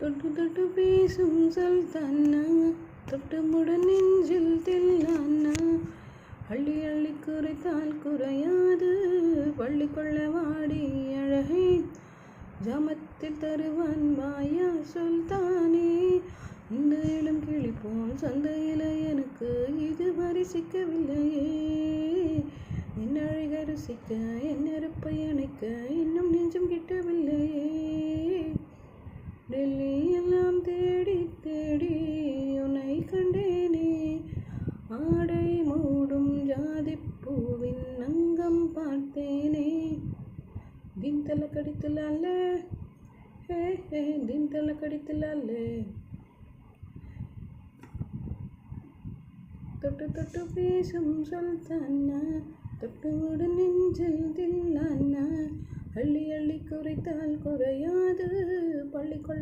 தொட்டு தொட்டு பேசும் சுல்தானா, தொட்டு முட நெஞ்சில் தில்லானா, அள்ளி அள்ளி குறைத்தால் குறையாது பள்ளி கொள்ள வாடி அழகை ஜாமத்தில் தருவான் வாயா சுல்தானே. இந்த இளம் கிளி போல் சந்தையில் எனக்கு இதுவரை சிக்கவில்லையே, என் அழகை ருசிக்க என் நெருப்பை அணைக்க இன்னும் நெஞ்சம் கிட்டவில்லையே. டெல்லி எல்லாம் தேடி தேடி உன்னை கண்டேனே, ஆடை மூடும் ஜாதிப்பூவின் அங்கம் பார்த்தேனே. தின் தலை கடித்துலால ஹே ஹே, தின் தலை கடித்துலால. தொட்டு தொட்டு பேசும் சுல்தானா, தொட்டு முட நெஞ்சில் தில்லானா, அள்ளி அள்ளி குறைத்தால் குறையாது பள்ளி கொள்ள